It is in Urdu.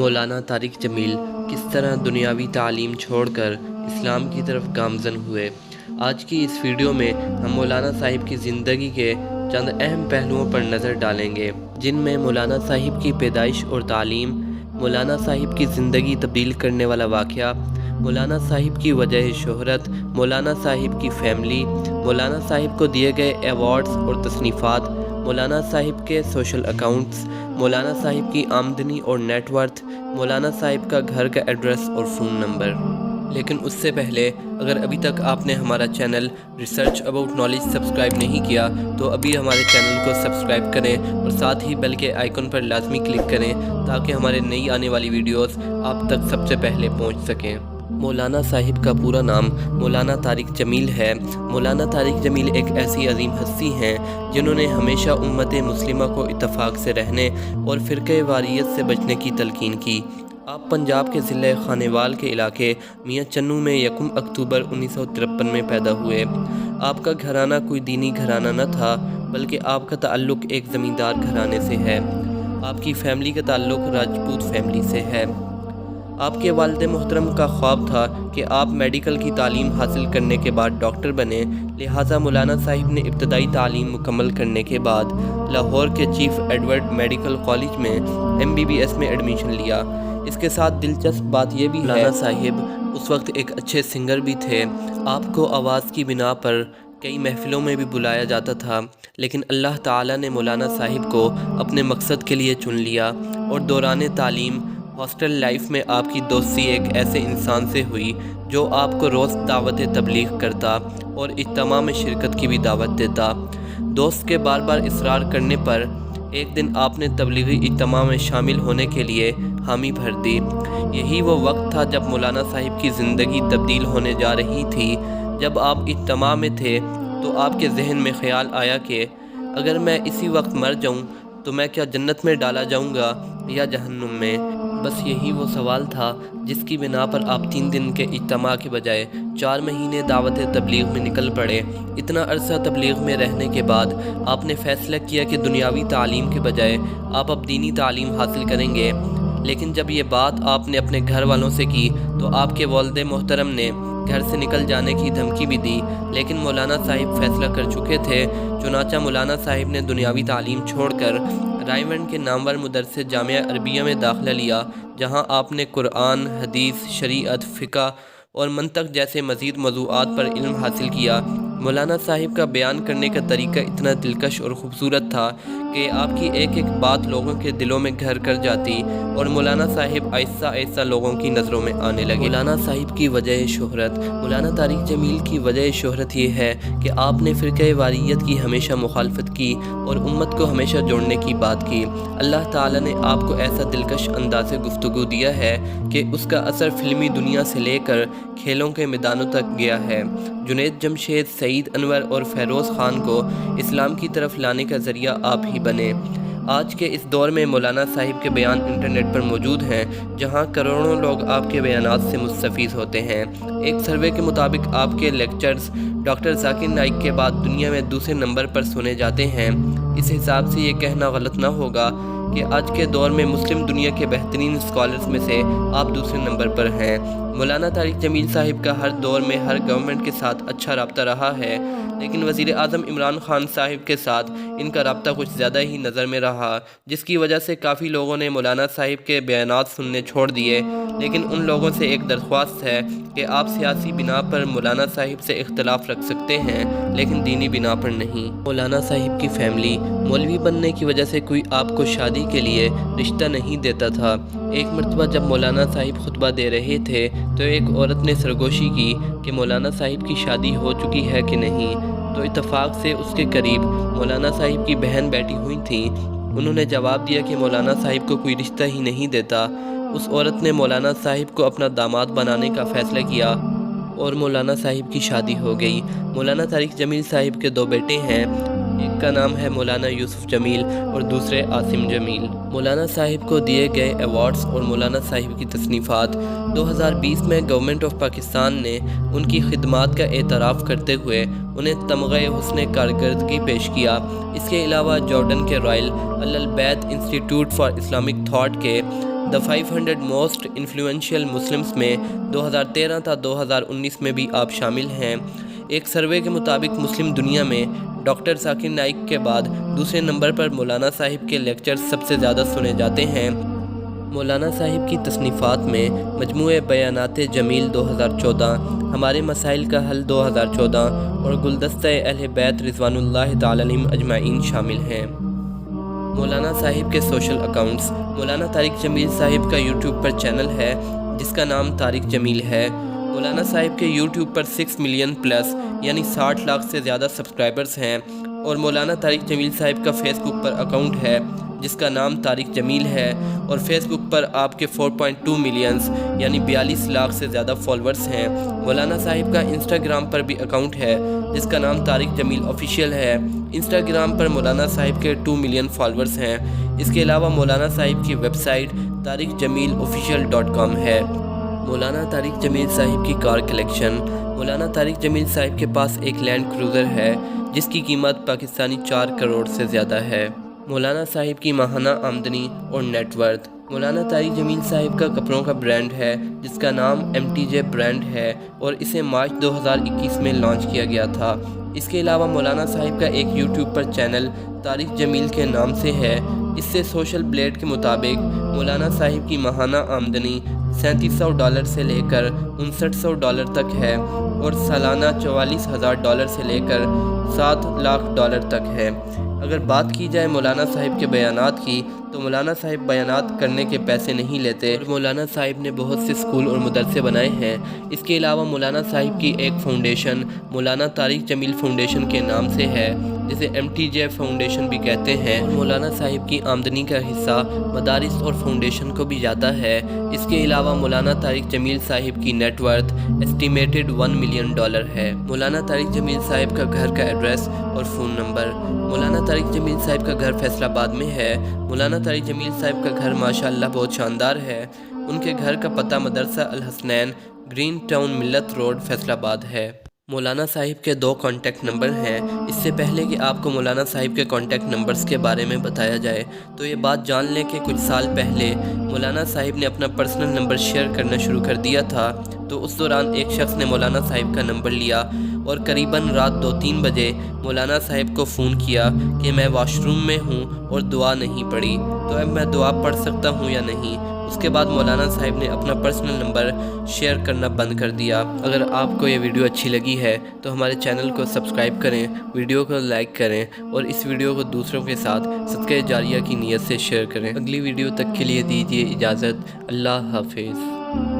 مولانا طارق جمیل کس طرح دنیاوی تعلیم چھوڑ کر اسلام کی طرف گامزن ہوئے۔ آج کی اس ویڈیو میں ہم مولانا صاحب کی زندگی کے چند اہم پہلوؤں پر نظر ڈالیں گے، جن میں مولانا صاحب کی پیدائش اور تعلیم، مولانا صاحب کی زندگی تبدیل کرنے والا واقعہ، مولانا صاحب کی وجہ شہرت، مولانا صاحب کی فیملی، مولانا صاحب کو دیے گئے ایوارڈز اور تصنیفات، مولانا صاحب کے سوشل اکاؤنٹس، مولانا صاحب کی آمدنی اور نیٹ ورتھ، مولانا صاحب کا گھر کا ایڈریس اور فون نمبر۔ لیکن اس سے پہلے اگر ابھی تک آپ نے ہمارا channel research about knowledge subscribe نہیں کیا تو ابھی ہمارے چینل کو سبسکرائب کریں اور ساتھ ہی بیل کے آئیکن پر لازمی کلک کریں تاکہ ہمارے نئی آنے والی ویڈیوز آپ تک سب سے پہلے پہنچ سکیں۔ مولانا صاحب کا پورا نام مولانا طارق جمیل ہے۔ مولانا طارق جمیل ایک ایسی عظیم ہستی ہیں جنہوں نے ہمیشہ امت مسلمہ کو اتفاق سے رہنے اور فرقہ واریت سے بچنے کی تلقین کی۔ آپ پنجاب کے ضلع خانیوال کے علاقے میاں چنو میں 1 اکتوبر 1953 میں پیدا ہوئے۔ آپ کا گھرانہ کوئی دینی گھرانہ نہ تھا بلکہ آپ کا تعلق ایک زمیندار گھرانے سے ہے۔ آپ کی فیملی کا تعلق راجپوت فیملی سے ہے۔ آپ کے والد محترم کا خواب تھا کہ آپ میڈیکل کی تعلیم حاصل کرنے کے بعد ڈاکٹر بنیں، لہٰذا مولانا صاحب نے ابتدائی تعلیم مکمل کرنے کے بعد لاہور کے چیف ایڈورڈ میڈیکل کالج میں MBBS میں ایڈمیشن لیا۔ اس کے ساتھ دلچسپ بات یہ بھی ہے مولانا صاحب اس وقت ایک اچھے سنگر بھی تھے۔ آپ کو آواز کی بنا پر کئی محفلوں میں بھی بلایا جاتا تھا، لیکن اللہ تعالیٰ نے مولانا صاحب کو اپنے مقصد کے لیے چن لیا اور دوران تعلیم ہاسٹل لائف میں آپ کی دوستی ایک ایسے انسان سے ہوئی جو آپ کو روز دعوت تبلیغ کرتا اور اجتماع میں شرکت کی بھی دعوت دیتا۔ دوست کے بار بار اصرار کرنے پر ایک دن آپ نے تبلیغی اجتماع میں شامل ہونے کے لیے حامی بھر دی۔ یہی وہ وقت تھا جب مولانا صاحب کی زندگی تبدیل ہونے جا رہی تھی۔ جب آپ اجتماع میں تھے تو آپ کے ذہن میں خیال آیا کہ اگر میں اسی وقت مر جاؤں تو میں کیا جنت میں ڈالا جاؤں گا یا جہنم میں؟ بس یہی وہ سوال تھا جس کی بنا پر آپ 3 دن کے اجتماع کے بجائے 4 مہینے دعوت تبلیغ میں نکل پڑے۔ اتنا عرصہ تبلیغ میں رہنے کے بعد آپ نے فیصلہ کیا کہ دنیاوی تعلیم کے بجائے آپ اب دینی تعلیم حاصل کریں گے۔ لیکن جب یہ بات آپ نے اپنے گھر والوں سے کی تو آپ کے والد محترم نے گھر سے نکل جانے کی دھمکی بھی دی، لیکن مولانا صاحب فیصلہ کر چکے تھے۔ چنانچہ مولانا صاحب نے دنیاوی تعلیم چھوڑ کر رائیونڈ کے نامور مدرسے جامعہ عربیہ میں داخلہ لیا، جہاں آپ نے قرآن، حدیث، شریعت، فقہ اور منطق جیسے مزید موضوعات پر علم حاصل کیا۔ مولانا صاحب کا بیان کرنے کا طریقہ اتنا دلکش اور خوبصورت تھا کہ آپ کی ایک ایک بات لوگوں کے دلوں میں گھر کر جاتی اور مولانا صاحب آہستہ آہستہ لوگوں کی نظروں میں آنے لگے۔ مولانا صاحب کی وجہ شہرت۔ مولانا طارق جمیل کی وجہ شہرت یہ ہے کہ آپ نے فرقہ واریت کی ہمیشہ مخالفت کی اور امت کو ہمیشہ جوڑنے کی بات کی۔ اللہ تعالیٰ نے آپ کو ایسا دلکش انداز گفتگو دیا ہے کہ اس کا اثر فلمی دنیا سے لے کر کھیلوں کے میدانوں تک گیا ہے۔ جنید جمشید، سعید انور اور فیروز خان کو اسلام کی طرف لانے کا ذریعہ آپ ہی بنے۔ آج کے اس دور میں مولانا صاحب کے بیان انٹرنیٹ پر موجود ہیں، جہاں کروڑوں لوگ آپ کے بیانات سے مستفید ہوتے ہیں۔ ایک سروے کے مطابق آپ کے لیکچرز ڈاکٹر ذاکر نائک کے بعد دنیا میں دوسرے نمبر پر سنے جاتے ہیں۔ اس حساب سے یہ کہنا غلط نہ ہوگا کہ آج کے دور میں مسلم دنیا کے بہترین اسکالرز میں سے آپ دوسرے نمبر پر ہیں۔ مولانا طارق جمیل صاحب کا ہر دور میں ہر گورنمنٹ کے ساتھ اچھا رابطہ رہا ہے، لیکن وزیر اعظم عمران خان صاحب کے ساتھ ان کا رابطہ کچھ زیادہ ہی نظر میں رہا، جس کی وجہ سے کافی لوگوں نے مولانا صاحب کے بیانات سننے چھوڑ دیے۔ لیکن ان لوگوں سے ایک درخواست ہے کہ آپ سیاسی بنا پر مولانا صاحب سے اختلاف رکھ سکتے ہیں لیکن دینی بنا پر نہیں۔ مولانا صاحب کی فیملی مولوی بننے کی وجہ سے کوئی آپ کو شادی کے لیے رشتہ نہیں دیتا تھا۔ ایک مرتبہ جب مولانا صاحب خطبہ دے رہے تھے تو ایک عورت نے سرگوشی کی کہ مولانا صاحب کی شادی ہو چکی ہے کہ نہیں، تو اتفاق سے اس کے قریب مولانا صاحب کی بہن بیٹھی ہوئی تھیں۔ انہوں نے جواب دیا کہ مولانا صاحب کو کوئی رشتہ ہی نہیں دیتا۔ اس عورت نے مولانا صاحب کو اپنا داماد بنانے کا فیصلہ کیا اور مولانا صاحب کی شادی ہو گئی۔ مولانا طارق جمیل صاحب کے 2 بیٹے ہیں، ایک کا نام ہے مولانا یوسف جمیل اور دوسرے عاصم جمیل۔ مولانا صاحب کو دیے گئے ایوارڈز اور مولانا صاحب کی تصنیفات۔ 2020 میں گورنمنٹ آف پاکستان نے ان کی خدمات کا اعتراف کرتے ہوئے انہیں تمغہ حسن کارکردگی پیش کیا۔ اس کے علاوہ جارڈن کے رائل البید انسٹی ٹیوٹ فار اسلامک تھاٹ کے دا 500 موسٹ انفلوئنشیل مسلمز میں 2013 تا 2019 میں بھی آپ شامل ہیں۔ ایک سروے کے مطابق مسلم دنیا میں ڈاکٹر ذاکر نائک کے بعد دوسرے نمبر پر مولانا صاحب کے لیکچر سب سے زیادہ سنے جاتے ہیں۔ مولانا صاحب کی تصنیفات میں مجموعہ بیانات جمیل 2014، ہمارے مسائل کا حل 2014 اور گلدستہ اہل بیت رضوان اللہ تعالی علیہم اجمعین شامل ہیں۔ مولانا صاحب کے سوشل اکاؤنٹس: مولانا طارق جمیل صاحب کا یوٹیوب پر چینل ہے جس کا نام طارق جمیل ہے۔ مولانا صاحب کے یوٹیوب پر 6 ملین پلس یعنی 60 لاکھ سے زیادہ سبسکرائبرز ہیں، اور مولانا طارق جمیل صاحب کا فیس بک پر اکاؤنٹ ہے جس کا نام طارق جمیل ہے، اور فیس بک پر آپ کے 4.2 ملینز یعنی 42 لاکھ سے زیادہ فالورز ہیں۔ مولانا صاحب کا انسٹاگرام پر بھی اکاؤنٹ ہے جس کا نام طارق جمیل آفیشیل ہے۔ انسٹاگرام پر مولانا صاحب کے 2 ملین فالورز ہیں۔ اس کے علاوہ مولانا صاحب کی ویب سائٹ tariqjamilofficial.com ہے۔ مولانا طارق جمیل صاحب کی کار کلیکشن: مولانا طارق جمیل صاحب کے پاس ایک لینڈ کروزر ہے جس کی قیمت پاکستانی 4 کروڑ سے زیادہ ہے۔ مولانا صاحب کی ماہانہ آمدنی اور نیٹ ورتھ: مولانا طارق جمیل صاحب کا کپڑوں کا برانڈ ہے جس کا نام MTJ برانڈ ہے اور اسے مارچ 2021 میں لانچ کیا گیا تھا۔ اس کے علاوہ مولانا صاحب کا ایک یوٹیوب پر چینل طارق جمیل کے نام سے ہے۔ اس سے سوشل بلیڈ کے مطابق مولانا صاحب کی ماہانہ آمدنی $3700 سے لے کر $5900 تک ہے اور سالانہ $44,000 سے لے کر $7 لاکھ تک ہے۔ اگر بات کی جائے مولانا صاحب کے بیانات کی تو مولانا صاحب بیانات کرنے کے پیسے نہیں لیتے، اور مولانا صاحب نے بہت سے اسکول اور مدرسے بنائے ہیں۔ اس کے علاوہ مولانا صاحب کی ایک فاؤنڈیشن مولانا طارق جمیل فاؤنڈیشن کے نام سے ہے جسے MTJ فاؤنڈیشن بھی کہتے ہیں۔ مولانا صاحب کی آمدنی کا حصہ مدارس اور فاؤنڈیشن کو بھی جاتا ہے۔ اس کے علاوہ مولانا طارق جمیل صاحب کی نیٹ ورتھ ایسٹیمیٹڈ $1 ملین ہے۔ مولانا طارق جمیل صاحب کا گھر کا ایڈریس اور فون نمبر: مولانا طارق جمیل صاحب کا گھر فیصل آباد میں ہے۔ مولانا طارق جمیل صاحب کا گھر ماشاءاللہ بہت شاندار ہے۔ ان کے گھر کا پتہ مدرسہ الحسنین، گرین ٹاؤن، ملت روڈ، فیصل آباد ہے۔ مولانا صاحب کے 2 کانٹیکٹ نمبر ہیں۔ اس سے پہلے کہ آپ کو مولانا صاحب کے کانٹیکٹ نمبرز کے بارے میں بتایا جائے تو یہ بات جان لیں کہ کچھ سال پہلے مولانا صاحب نے اپنا پرسنل نمبر شیئر کرنا شروع کر دیا تھا، تو اس دوران ایک شخص نے مولانا صاحب کا نمبر لیا اور قریباً رات 2-3 بجے مولانا صاحب کو فون کیا کہ میں واش روم میں ہوں اور دعا نہیں پڑھی، تو اب میں دعا پڑھ سکتا ہوں یا نہیں۔ اس کے بعد مولانا صاحب نے اپنا پرسنل نمبر شیئر کرنا بند کر دیا۔ اگر آپ کو یہ ویڈیو اچھی لگی ہے تو ہمارے چینل کو سبسکرائب کریں، ویڈیو کو لائک کریں اور اس ویڈیو کو دوسروں کے ساتھ صدقہ جاریہ کی نیت سے شیئر کریں۔ اگلی ویڈیو تک کے لیے دیجیے اجازت۔ اللہ حافظ۔